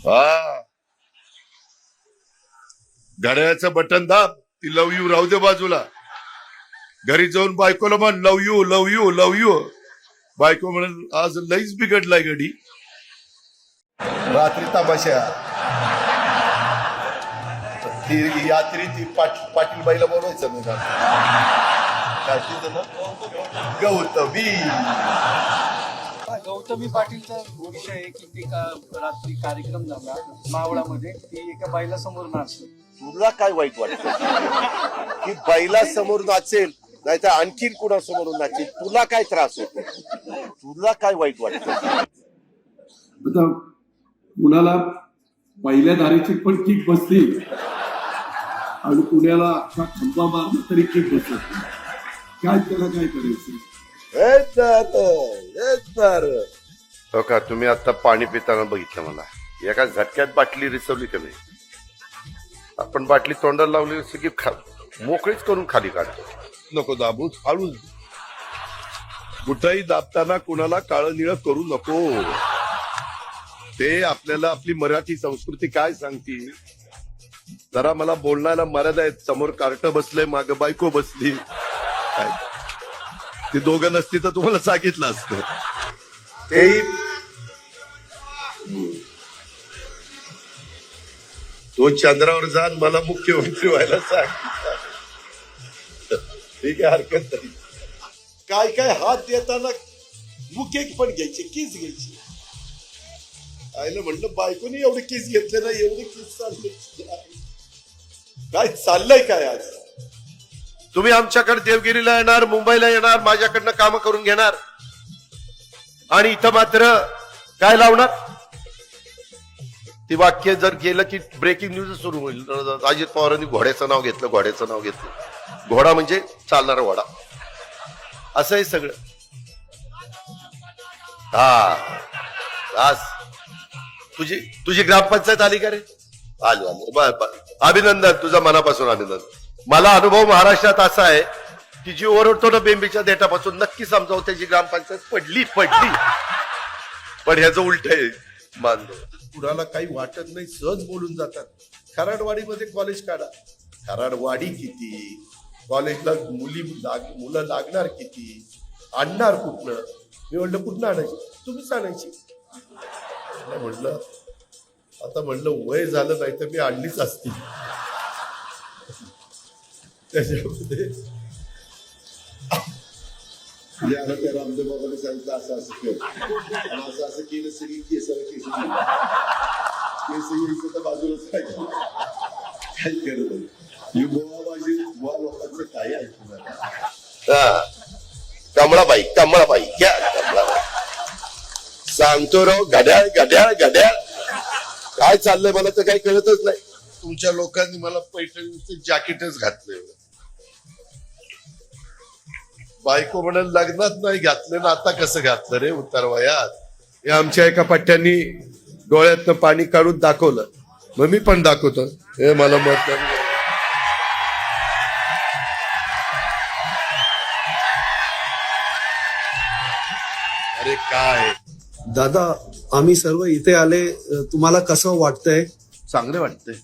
हा, घड्याळाचं बटन दाब, ती लव यू राहू दे बाजूला. घरी जाऊन बायकोला म्हण love you love you love you. बायको म्हणून आज लईच बिघडलाय गडी. रात्री तमाशा, ती यात्री ती पाटील बाईला बोलवायचं नाही का, काय तिचं ना गौतमी. गौतमी पाटीलचा विषय आहे की ते रात्री कार्यक्रम झाला मावळामध्ये, ती एका बाईला समोर नाचली. तुला काय वाईट वाटतं की बाईला समोर नाचेल नाहीतर आणखीन कुणा समोरून नाचेल? तुला काय त्रास होतो? तुला काय वाईट वाटतं? आता कुणाला पहिल्या धारेची पण किक बसली आणि पुण्याला अख्खा खंबा मारला तरी किक बसत नाही. काय त्याला काय करायचं? हो का, तुम्ही आता पाणी पिताना बघितलं मला, एका झटक्यात बाटली रिसवली का नाही? आपण बाटली तोंडाला लावली असं की मोकळीच करून खाली काढतो. नको दाबू, हळू. कुठंही दाबताना कुणाला काळं निळं करू नको. ते आपल्याला आपली मराठी संस्कृती काय सांगते. जरा मला बोलण्याला मर्यादा आहेत. समोर कार्ट बसलंय, माग बायको बसली. काय ते दोघं नसती तर तुम्हाला सांगितलं असतं. तेही तो चंद्रावर जा, मला मुख्यमंत्री व्हायला सांग. ठीक आहे, हरकत नाही. काय काय हात देताना मुके पण घ्यायचे, किस घ्यायची. आईला म्हणलं बायकोनी एवढे किस घेतले ना, एवढे किस चालले. काय चाललंय काय आज? तुम्ही आमच्याकडे देवगिरीला येणार, मुंबईला येणार, माझ्याकडनं काम करून घेणार आणि इथं मात्र काय लावणार? ती वाक्य जर गेलं की ब्रेकिंग न्यूज सुरू होईल. अजित पवारांनी घोड्याचं नाव घेतलं, घोड्याचं नाव घेतलं. घोडा म्हणजे चालणारा घोडा, असं आहे सगळं. हा, तुझी ग्रामपंचायत आली का रे? आली आली. अभिनंदन, तुझा मनापासून अभिनंदन. मला अनुभव महाराष्ट्रात असा आहे की जी ओरडतो ना बेंबीच्या देठापासून, नक्की समजावं त्याची ग्रामपंचायत पडली. पण ह्याचं उलट आहे, मानतो. कुणाला काही वाटत नाही, सहज बोलून जातात. खराडवाडीमध्ये कॉलेज काढा. खराडवाडी किती, कॉलेजला मुलं लागणार किती, आणणार कुठनं? मी म्हणलं कुठनं आणायची? तुम्हीच आणायची. म्हणलं आता वय झालं नाही तर मी आणलीच असती. त्याच्यामध्ये त्या रामदेव बाबाने सांगितलं असं असं केलं, असं केलं, सगळी केस यायचं तर बाजूलाच काय करत नाही. गोवा लोकांचं काही ऐकू नका. कमळाबाई घ्या, कमळाबाई सांगतो राव. घड्याळ घड्याळ घड्याळ काय चाललंय मला तर काही कळतच नाही. तुमच्या लोकांनी मला पैठणीचं जॅकेटच घातलंय. बायको म्हणून लग्नात नाही घातलं ना, आता कसं घातलं रे उतार वयात? हे आमच्या एका पट्ट्यांनी डोळ्यातनं पाणी काढून दाखवलं, मग मी पण दाखवतो. हे मला मत नाही. अरे काय दादा, आम्ही सर्व इथे आले, तुम्हाला कसं वाटतंय? चांगले वाटतंय.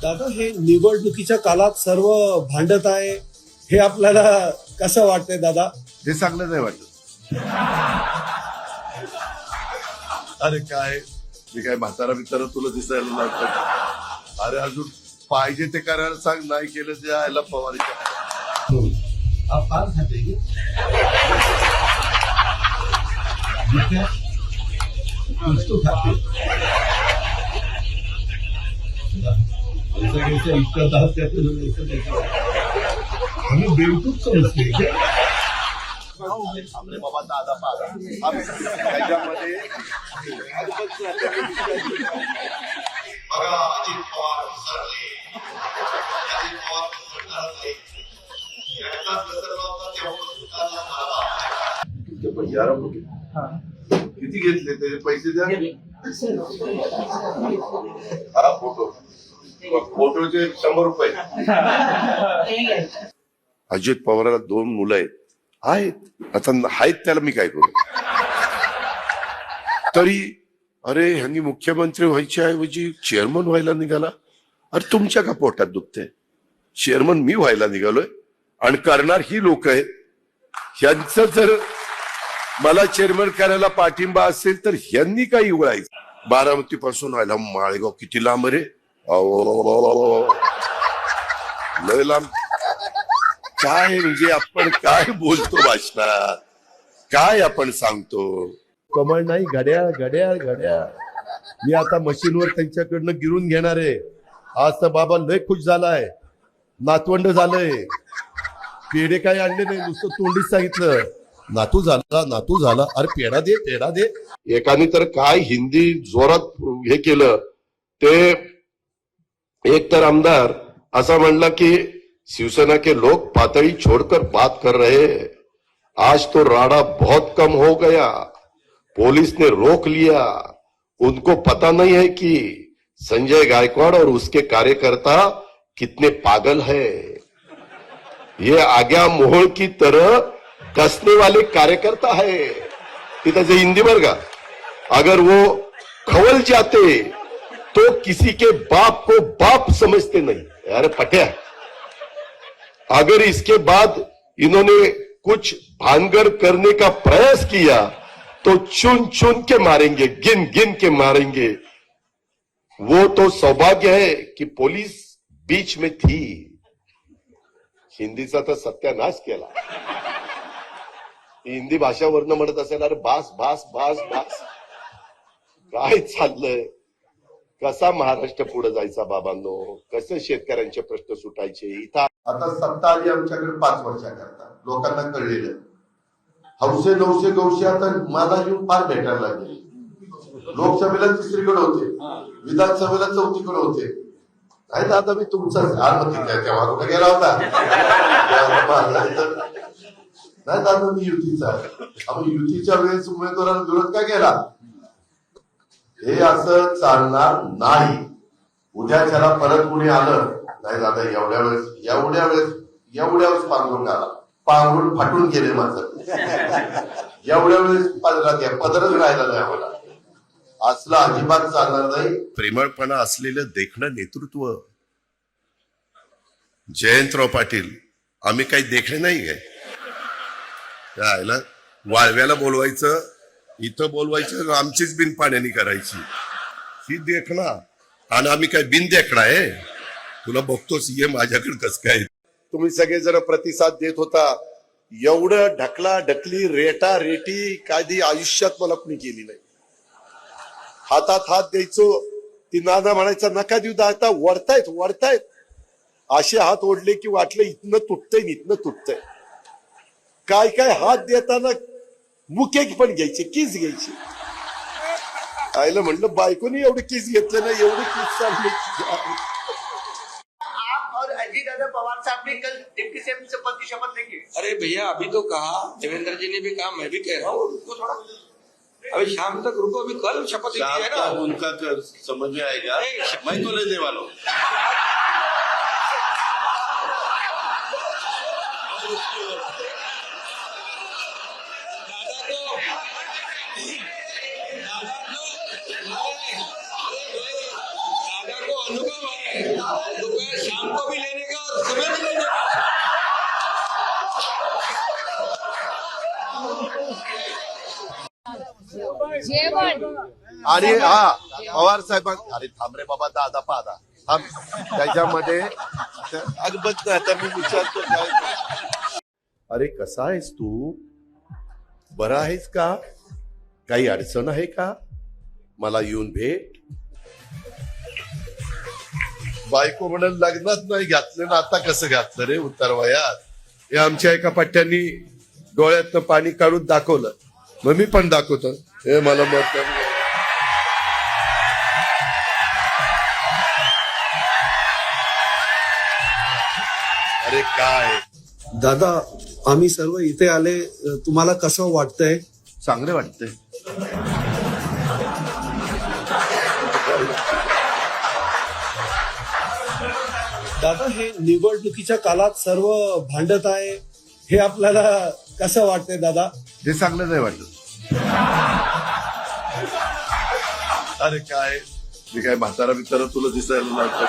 दादा, हे निवडणुकीच्या काळात सर्व भांडत आहे, हे आपल्याला कसं वाटतंय दादा? हे चांगलं नाही वाटत. अरे काय, मी काय म्हातारा बितारा तुला दिसायला लागतं? अरे अजून पाहिजे ते करायला सांग, नाही केलं ते यायला फवारीच्या. आम्ही बेवकूफ समजते. बाबा दादा त्याच्यामध्ये किती घेतले त्याचे पैसे द्या. हा फोटोचे 100 रुपये. अजित पवाराला 2 मुलं आहेत. आहेत आता आहेत त्याला मी काय करू. तरी अरे ह्यांनी मुख्यमंत्री व्हायच्या ऐवजी चेअरमन व्हायला निघाला. अरे तुमच्या का पोटात दुखतंय? चेअरमन मी व्हायला निघालोय आणि करणार ही लोक आहेत. ह्यांचं जर मला चेअरमन करायला पाठिंबा असेल तर ह्यांनी काही उघडायचं. बारामती पासून व्हायला माळेगाव किती लांब रे, लय लांब. काय म्हणजे आपण काय बोलतो भाषणात, काय आपण सांगतो. कमळ नाही, घड्याळ घड्याळ घड्याळ. मी आता मशीनवर त्यांच्याकडनं गिरून घेणार आहे. आज तर बाबा लय खुश झालाय, नातवंड झालंय. पेढे काय आणले नाही, नुसतं तोंडीच सांगितलं नातू झाला नातू झाला. अरे पेढा दे पेढा दे. एकाने तर काय हिंदी जोरात हे केलं. ते एक तर आमदार असा म्हणला की शिवसेना के लोग पातळी छोड़कर बात कर रहे हैं. आज तो राडा बहुत कम हो गया, पुलिस ने रोक लिया. उनको पता नहीं है कि संजय गायकवाड़ और उसके कार्यकर्ता कितने पागल है. ये आग्या मोहळ की तरह कसने वाले कार्यकर्ता है. त्याचे हिंदी बर का. अगर वो खवल जाते तो किसी के बाप को बाप समझते नहीं. अरे पट्या, अगर इसके बाद इन्होंने कुछ भानगड़ करने का प्रयास किया तो चुन चुन के मारेंगे, गिन गिन के मारेंगे. वो तो सौभाग्य है कि पुलिस बीच में थी. हिंदीचा तर सत्यानाश केला. हिंदी भाषावरनं म्हणत असेल अरे बास बास बास बास. काय चाललंय? कसा महाराष्ट्र पुढे जायचा बाबांनो? कसे शेतकऱ्यांचे प्रश्न सुटायचे? इथं आता सत्ता आली आमच्याकडे 5 वर्षाकरता. लोकांना कळलेलं हौसे नवसे गौशे आता मला येऊन फार भेटायला लागले. लोकसभेला 3रीकडे होते, विधानसभेला 4थीकडे होते. नाही दादा मी तुमचा तेव्हा कुठे गेला होता? नाही दादा मी युतीचा. आपण युतीच्या वेळेस उमेदवाराला विरोध का केला? हे असं चालणार नाही. उद्याच्याला परत कुणी आलं नाही दादा एवढ्या वेळेस पांघरून आला, पांघरून फाटून गेले माझं. एवढ्या वेळेस पदरच राहिला नाही आम्हाला. असलं अजिबात चालणार नाही. प्रेमळपणा असलेलं देखणं नेतृत्व. जयंतराव पाटील आम्ही काही देखणे नाही काय. वाळव्याला बोलवायचं, इथं बोलवायचं, आमचीच बिन पाण्याने करायची. ही देखणा. आणि आम्ही काय बिन देखणा आहे? तुला बघतोच ये माझ्याकडे कस काय. तुम्ही सगळेजण प्रतिसाद देत होता. एवढं ढकला ढकली रेटा रेटी कधी आयुष्यात मला कुणी केली नाही. हातात हात द्यायचो, ती नाना म्हणायचा नका देऊ आता वरतायत. असे हात ओढले की वाटलं इथनं तुटतंय इथनं तुटतंय. काय काय हात देताना मुके पण घ्यायचे, किस घ्यायची. आईला म्हणलं बायकोनी एवढे किस घेतले ना, एवढे किस चालले. आप और अजीत पवार साहब ने कल डिप्टी सीएम पद की शपथ लेंगे. अरे भैया अभी तो कहा, देवेंद्र जी ने भी कहा, मैं भी कह रहा हूँ रुको थोड़ा, अभी शाम तक रुको. अभी कल शपथ ली है ना. उनका समझ में आएगा. मैं तो लेने वाला हूँ. दादा को अनुभव है दोपहर शाम को भी लेने का और सुबह भी लेने का. आणि हा पवार साहेब अरे थांब रे बाबा दादा पादा थांब. त्याच्यामध्ये अगबत आता मी विचारतो काय. अरे कसा आहेस तू? बरा आहेस का? काही अडचण आहे का? मला येऊन भेट. बायको म्हणून लग्नात नाही घातलं ना, आता कसं घातलं रे उतरवयात. हे आमच्या एका पट्ट्यांनी डोळ्यातनं पाणी काढून दाखवलं. मग मी पण दाखवतो. हे मला मत. अरे काय दादा, आम्ही सर्व इथे आले, तुम्हाला कसं वाटतंय? चांगलं वाटतंय. दादा हे निवडणुकीच्या काळात सर्व भांडत आहे, हे आपल्याला कसं वाटतंय दादा? हे चांगलं नाही वाटत. अरे काय मी काय म्हातारा बितारा तुला दिसायला लागतं?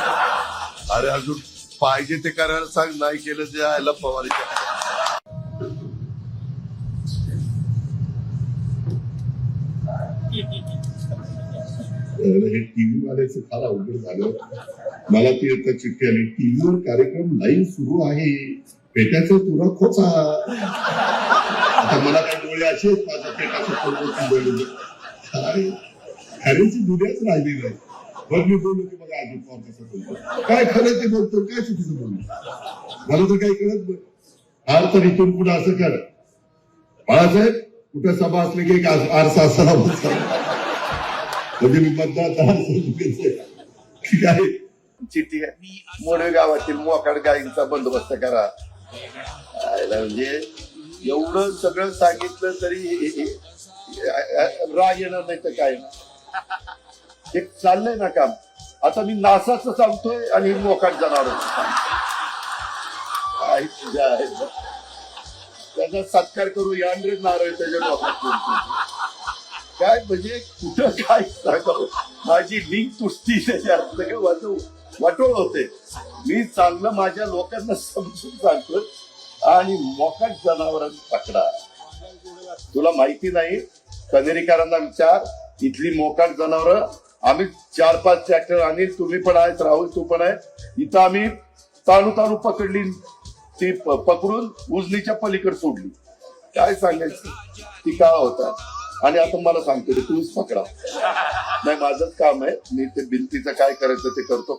अरे अजून पाहिजे ते करायला सांग, नाही केलं ते आयला पवारीच्या. हे टीव्ही वाल्याचं फार अवघड झालं. मला ती आता चिठ्ठी आली, टीव्हीवर कार्यक्रम लाईव्ह सुरू आहे, पेट्याचा तुरा खोचा. आता मला काय डोळे असे माझ्या पेटाचं काय खऱ्याची दुनियाच राहिली नाही. मग मी बोललो की बघा अजित पवार कसं बोलतो, काय खरं ते बोलतो, काय चुकीचं बोलतो, मला तर काही कळत नाही. फार तर इथून पुढे असं कर बाळासाहेब, कुठे सभा असली की एक आरसा असावा म्हणजे मी मतदार ठीक आहे. चिठ्ठी आहे, मोरे गावातील मोकाड गायींचा बंदोबस्त करा. म्हणजे एवढं सगळं सांगितलं तरी राग येणार नाही तर काय. हे चाललंय ना काम. आता मी नासाचं सांगतोय आणि मोकाट जनावरांचं सांगतोय. काय तुझ्या आहे त्याचा सत्कार करू या नारळ त्याच्या डोक्यात. काय म्हणजे कुठं काय सांगावं, माझी लिंक तुटती त्याच्यात सगळं वाटोळ होते. मी चांगलं माझ्या लोकांना समजून सांगतो आणि मोकाट जनावरांना पकडा. तुला माहिती नाही, कनेरीकरांना विचार, इथली मोकाट जनावर आम्ही 4-5 ट्रॅक्टर आणील, तुम्ही पण आहेत, राहुल तू पण आहे, इथं आम्ही ताणू पकडली, ती पकडून उजनीच्या पलीकडे सोडली. काय सांगायचं, ती का होतात. आणि आता मला सांगतो तूच पकडा. नाही माझंच काम आहे, मी ते भिंतीचं काय करायचं ते करतो.